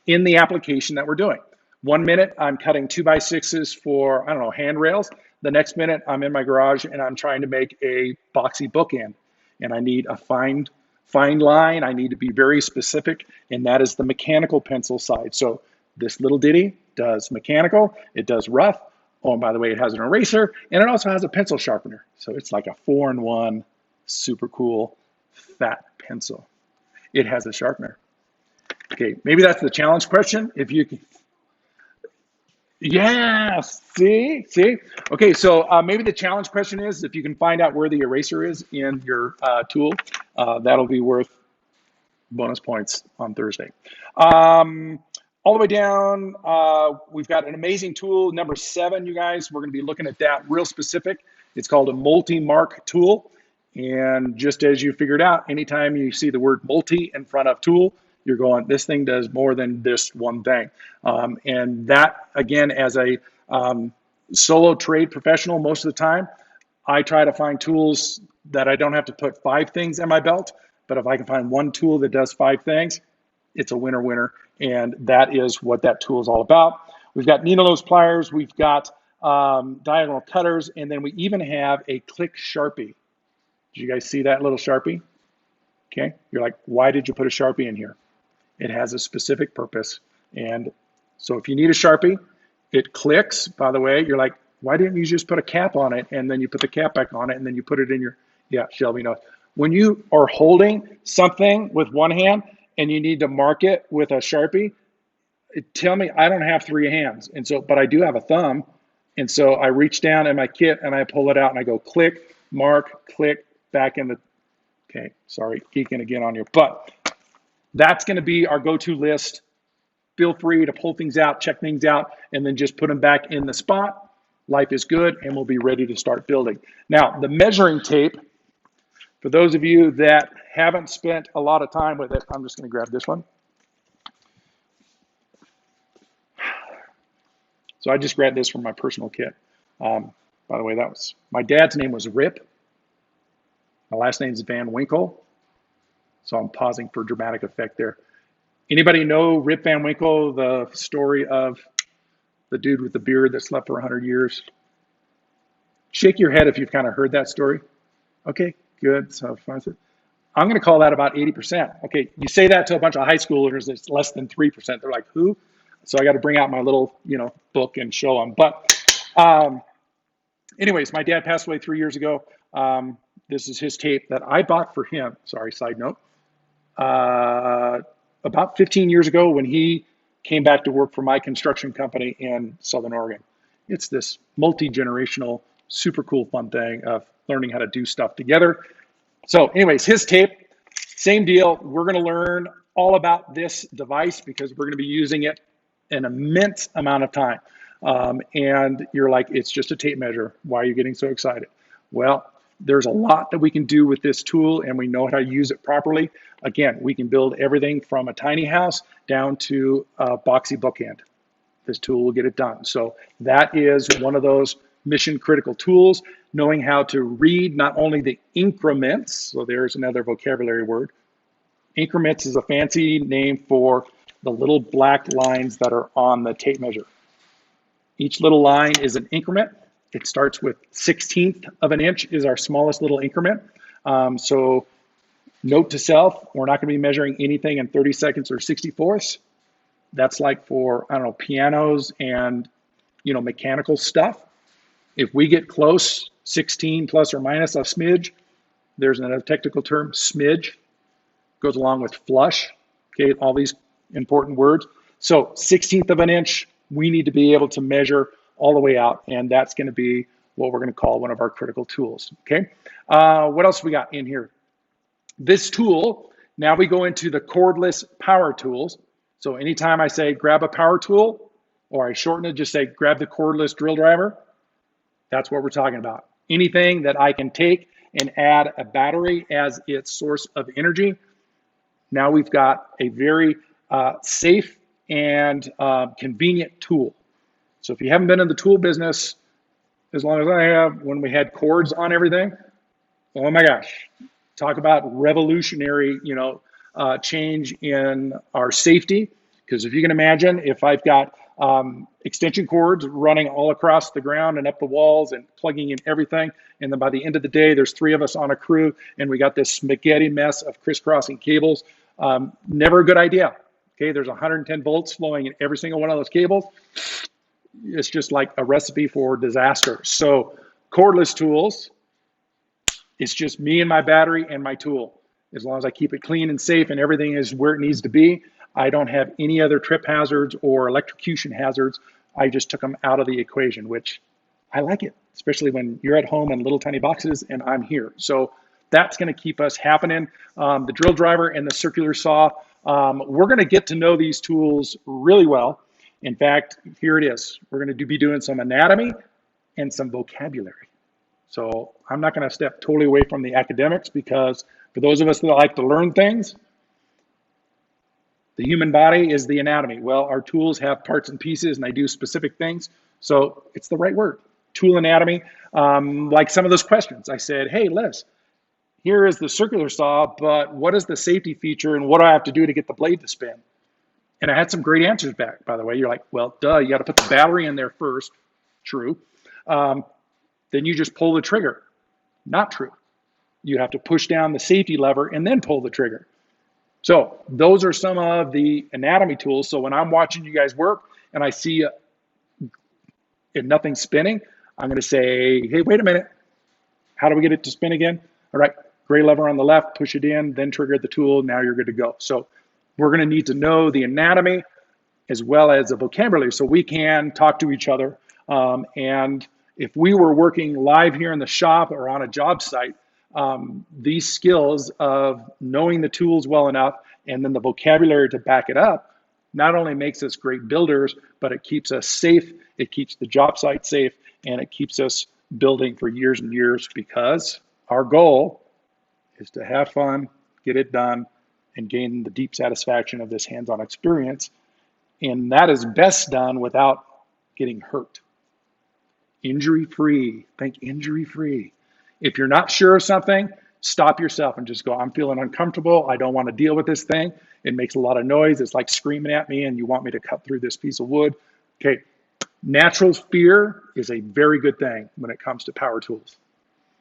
in the application that we're doing. 1 minute, I'm cutting 2x6s for, I don't know, handrails. The next minute, I'm in my garage and I'm trying to make a boxy bookend. And I need a fine line. I need to be very specific, and that is the mechanical pencil side. So this little ditty does mechanical, it does rough. Oh, and by the way, it has an eraser, and it also has a pencil sharpener. So it's like a 4-in-1, super cool, fat pencil. It has a sharpener. Okay, maybe that's the challenge question. If you can, yeah, see? Okay, so maybe the challenge question is if you can find out where the eraser is in your tool, that'll be worth bonus points on Thursday. All the way down, we've got an amazing tool, number 7, you guys. We're going to be looking at that real specific. It's called a multi-mark tool. And just as you figured out, anytime you see the word multi in front of tool, you're going, this thing does more than this one thing. And that, again, as a solo trade professional, most of the time, I try to find tools that I don't have to put 5 things in my belt. But if I can find one tool that does 5 things, it's a winner. And that is what that tool is all about. We've got needle nose pliers, we've got diagonal cutters, and then we even have a click Sharpie. Did you guys see that little Sharpie? Okay, you're like, why did you put a Sharpie in here? It has a specific purpose. And so if you need a Sharpie, it clicks. By the way, you're like, why didn't you just put a cap on it and then you put the cap back on it and then you put it in your, yeah, Shelby knows. When you are holding something with one hand and you need to mark it with a Sharpie, tell me I don't have 3 hands. And so, but I do have a thumb. And so I reach down in my kit and I pull it out and I go click, mark, click, back in the, okay, sorry, geeking again on your butt. That's going to be our go-to list. Feel free to pull things out, check things out, and then just put them back in the spot. Life is good, and we'll be ready to start building. Now, the measuring tape, for those of you that haven't spent a lot of time with it, I'm just going to grab this one. So I just grabbed this from my personal kit. By the way, that was, my dad's name was Rip. My last name is Van Winkle. So I'm pausing for dramatic effect there. Anybody know Rip Van Winkle, the story of the dude with the beard that slept for 100 years? Shake your head if you've kind of heard that story. Okay, good. So I'm going to call that about 80%. Okay, you say that to a bunch of high schoolers, it's less than 3%. They're like, who? So I got to bring out my little, book and show them. But anyways, my dad passed away 3 years ago. This is his tape that I bought for him. Sorry, side note. About 15 years ago when he came back to work for my construction company in Southern Oregon. It's this multi-generational, super cool, fun thing of learning how to do stuff together. So anyways, his tape, Same deal. We're going to learn all about this device because we're going to be using it an immense amount of time. And you're like, it's just a tape measure. Why are you getting so excited? Well, there's a lot that we can do with this tool, and we know how to use it properly. Again, we can build everything from a tiny house down to a boxy bookend. This tool will get it done. So that is one of those mission critical tools, knowing how to read not only the increments, so there's another vocabulary word. Increments is a fancy name for the little black lines that are on the tape measure. Each little line is an increment. It starts with 1/16 of an inch is our smallest little increment. So note to self, we're not going to be measuring anything in 30 seconds or 64ths. That's like for, I don't know, pianos and, mechanical stuff. If we get close, 16 plus or minus a smidge, there's another technical term, smidge, goes along with flush, okay, all these important words. So 1/16 of an inch, we need to be able to measure all the way out, and that's going to be what we're going to call one of our critical tools, okay? What else we got in here? This tool, now we go into the cordless power tools. So anytime I say grab a power tool, or I shorten it, just say grab the cordless drill driver, that's what we're talking about. Anything that I can take and add a battery as its source of energy. Now we've got a very safe and convenient tool. So if you haven't been in the tool business as long as I have, when we had cords on everything, oh my gosh, talk about revolutionary, change in our safety. Because if you can imagine, if I've got extension cords running all across the ground and up the walls and plugging in everything, and then by the end of the day, there's 3 of us on a crew, and we got this spaghetti mess of crisscrossing cables, never a good idea. Okay, there's 110 volts flowing in every single one of those cables. It's just like a recipe for disaster. So cordless tools, it's just me and my battery and my tool. As long as I keep it clean and safe and everything is where it needs to be, I don't have any other trip hazards or electrocution hazards. I just took them out of the equation, which I like it, especially when you're at home in little tiny boxes and I'm here. So that's going to keep us happening. The drill driver and the circular saw, we're going to get to know these tools really well. In fact, here it is. We're going to be doing some anatomy and some vocabulary. So I'm not going to step totally away from the academics, because for those of us that like to learn things, the human body is the anatomy. Well, our tools have parts and pieces, and they do specific things. So it's the right word, tool anatomy. Like some of those questions, I said, hey, Liz, here is the circular saw, but what is the safety feature and what do I have to do to get the blade to spin? And I had some great answers back, by the way. You're like, well, duh, you got to put the battery in there first. True. Then you just pull the trigger. Not true. You have to push down the safety lever and then pull the trigger. So those are some of the anatomy tools. So when I'm watching you guys work and I see nothing spinning, I'm going to say, hey, wait a minute. How do we get it to spin again? All right, gray lever on the left, push it in, then trigger the tool. Now you're good to go. So we're going to need to know the anatomy as well as the vocabulary so we can talk to each other. And if we were working live here in the shop or on a job site, these skills of knowing the tools well enough and then the vocabulary to back it up not only makes us great builders, but it keeps us safe, it keeps the job site safe, and it keeps us building for years and years, because our goal is to have fun, get it done, and gain the deep satisfaction of this hands-on experience. And that is best done without getting hurt. Injury-free, think injury-free. If you're not sure of something, stop yourself and just go, I'm feeling uncomfortable. I don't want to deal with this thing. It makes a lot of noise. It's like screaming at me and you want me to cut through this piece of wood. Okay, natural fear is a very good thing when it comes to power tools,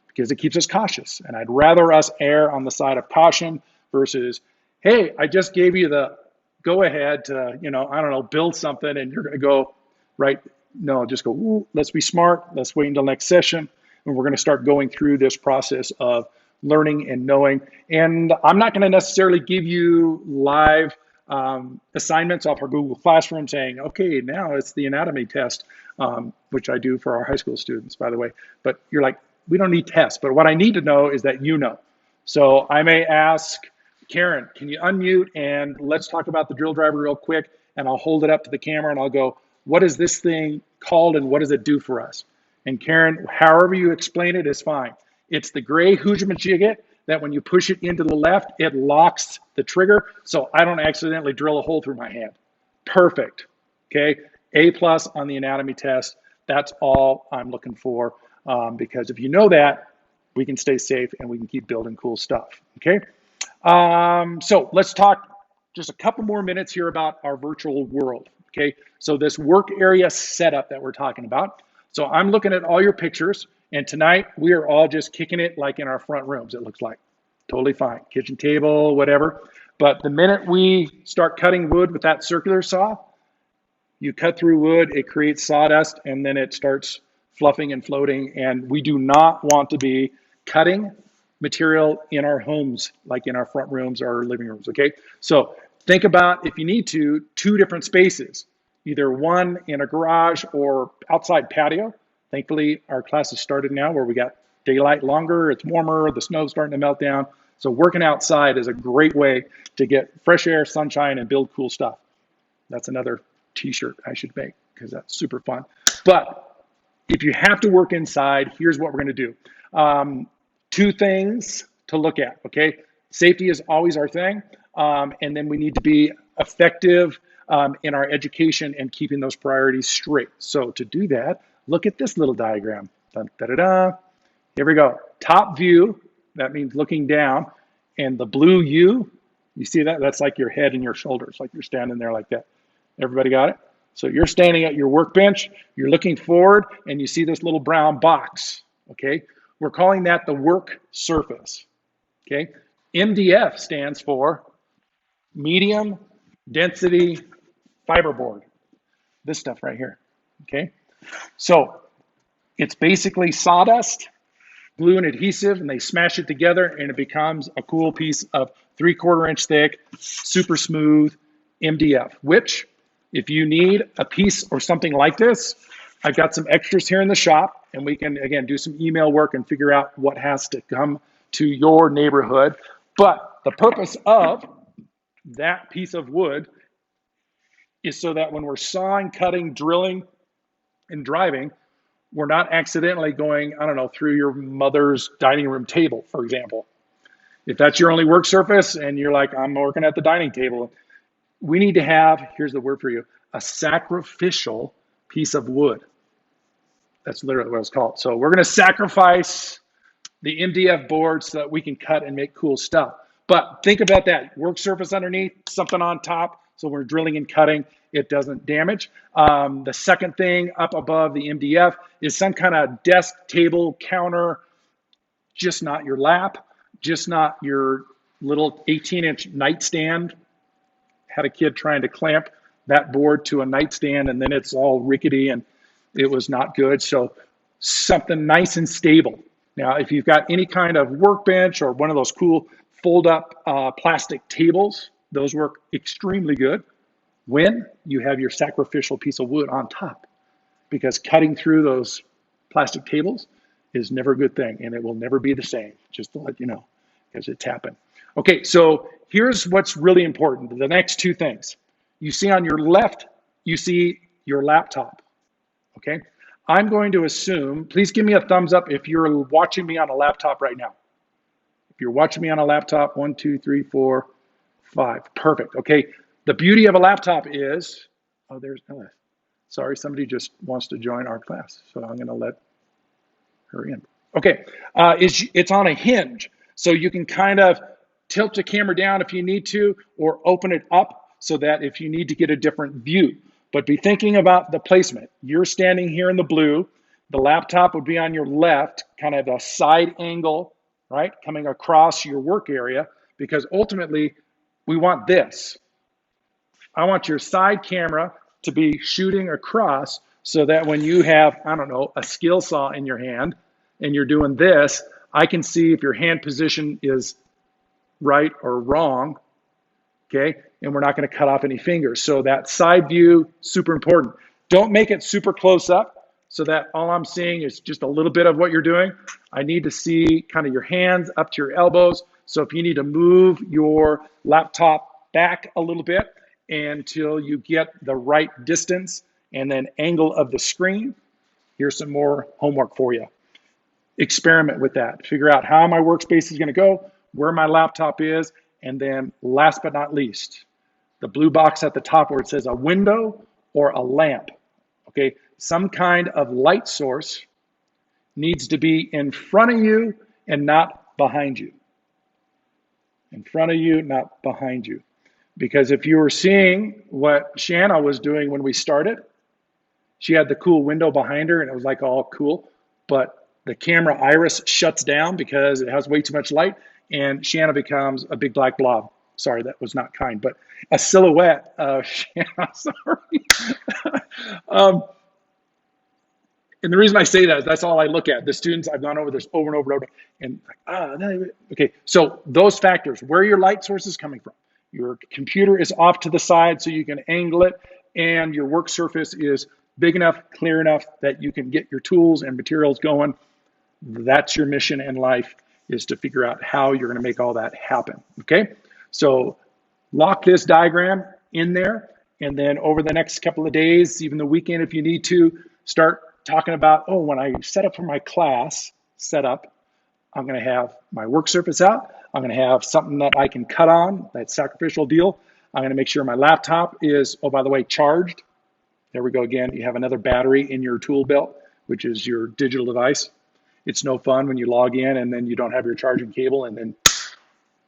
because it keeps us cautious. And I'd rather us err on the side of caution versus, hey, I just gave you the go ahead to, I don't know, build something and you're going to go, right? No, just go, ooh, let's be smart. Let's wait until next session. And we're going to start going through this process of learning and knowing. And I'm not going to necessarily give you live assignments off our Google Classroom saying, okay, now it's the anatomy test, which I do for our high school students, by the way. But you're like, we don't need tests. But what I need to know is that you know. So I may ask, Karen, can you unmute and let's talk about the drill driver real quick, and I'll hold it up to the camera and I'll go, what is this thing called and what does it do for us? And Karen, however you explain it is fine. It's the gray Hujima-jigget that when you push it into the left, it locks the trigger so I don't accidentally drill a hole through my hand. Perfect, okay? A+ on the anatomy test. That's all I'm looking for, because if you know that, we can stay safe and we can keep building cool stuff, okay? So let's talk just a couple more minutes here about our virtual world, okay? So this work area setup that we're talking about. So I'm looking at all your pictures, and tonight we are all just kicking it like in our front rooms, it looks like. Totally fine, kitchen table, whatever. But the minute we start cutting wood with that circular saw, you cut through wood, it creates sawdust, and then it starts fluffing and floating, and we do not want to be cutting material in our homes, like in our front rooms or living rooms, okay? So think about, if you need to, 2 different spaces, either one in a garage or outside patio. Thankfully, our class has started now where we got daylight longer, it's warmer, the snow's starting to melt down. So working outside is a great way to get fresh air, sunshine, and build cool stuff. That's another t-shirt I should make because that's super fun. But if you have to work inside, here's what we're gonna do. 2 things to look at, okay? Safety is always our thing, and then we need to be effective in our education and keeping those priorities straight. So to do that, look at this little diagram. Dun, da, da, da. Here we go. Top view, that means looking down, and the blue U, you see that? That's like your head and your shoulders, like you're standing there like that. Everybody got it? So you're standing at your workbench, you're looking forward, and you see this little brown box, okay? We're calling that the work surface, okay? MDF stands for medium density fiberboard, this stuff right here, okay? So it's basically sawdust, glue and adhesive, and they smash it together and it becomes a cool piece of 3/4 inch thick, super smooth MDF, which if you need a piece or something like this, I've got some extras here in the shop, and we can, again, do some email work and figure out what has to come to your neighborhood. But the purpose of that piece of wood is so that when we're sawing, cutting, drilling, and driving, we're not accidentally going, I don't know, through your mother's dining room table, for example. If that's your only work surface and you're like, I'm working at the dining table, we need to have, here's the word for you, a sacrificial piece of wood. That's literally what it's called. So we're going to sacrifice the MDF board so that we can cut and make cool stuff. But think about that. Work surface underneath, something on top, so we're drilling and cutting, it doesn't damage. The second thing up above the MDF is some kind of desk, table, counter, just not your lap, just not your little 18-inch nightstand. Had a kid trying to clamp that board to a nightstand, and then it's all rickety and it was not good. So something nice and stable. Now, if you've got any kind of workbench or one of those cool fold-up plastic tables, those work extremely good when you have your sacrificial piece of wood on top, because cutting through those plastic tables is never a good thing, and it will never be the same, just to let you know, because it's happened. Okay, so here's what's really important. The next 2 things. You see on your left, you see your laptop, okay? I'm going to assume, please give me a thumbs up if you're watching me on a laptop right now. If you're watching me on a laptop, 1, 2, 3, 4, 5, perfect, okay? The beauty of a laptop is, oh, there's Ella. Sorry, somebody just wants to join our class, so I'm gonna let her in. Okay, it's on a hinge, so you can kind of tilt the camera down if you need to, or open it up so that if you need to get a different view. But be thinking about the placement. You're standing here in the blue, the laptop would be on your left, kind of a side angle, right, coming across your work area, because ultimately we want this. I want your side camera to be shooting across so that when you have, I don't know, a skill saw in your hand and you're doing this, I can see if your hand position is right or wrong, okay? And we're not gonna cut off any fingers. So that side view, super important. Don't make it super close up so that all I'm seeing is just a little bit of what you're doing. I need to see kind of your hands up to your elbows So if you need to move your laptop back a little bit until you get the right distance and then angle of the screen, here's some more homework for you. Experiment with that. Figure out how my workspace is going to go, where my laptop is, and then last but not least, the blue box at the top where it says a window or a lamp. Okay, some kind of light source needs to be in front of you and not behind you. In front of you, not behind you. Because if you were seeing what Shanna was doing when we started, she had the cool window behind her and it was like all cool, but the camera iris shuts down because it has way too much light and Shanna becomes a big black blob. Sorry, that was not kind, but a silhouette of Shanna, sorry. And the reason I say that is that's all I look at. The students, I've gone over this over and over and over, and like, okay. So those factors, where your light source is coming from, your computer is off to the side so you can angle it, and your work surface is big enough, clear enough that you can get your tools and materials going. That's your mission in life, is to figure out how you're going to make all that happen. Okay, so lock this diagram in there, and then over the next couple of days, even the weekend if you need to, start talking about, oh, when I set up for my class setup, I'm going to have my work surface out. I'm going to have something that I can cut on, that sacrificial deal. I'm going to make sure my laptop is, oh, by the way, charged. There we go again. You have another battery in your tool belt, which is your digital device. It's no fun when you log in and then you don't have your charging cable and then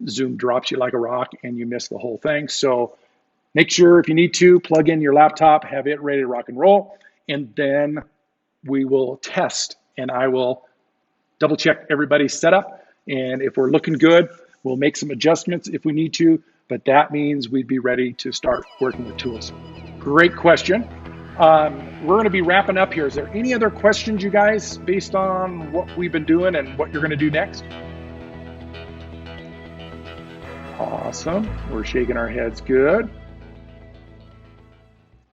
Zoom drops you like a rock and you miss the whole thing. So make sure if you need to, plug in your laptop, have it ready to rock and roll, and then we will test and I will double check everybody's setup. And if we're looking good, we'll make some adjustments if we need to, but that means we'd be ready to start working with tools. Great question. We're going to be wrapping up here. Is there any other questions, you guys, based on what we've been doing and what you're going to do next? Awesome. We're shaking our heads. Good.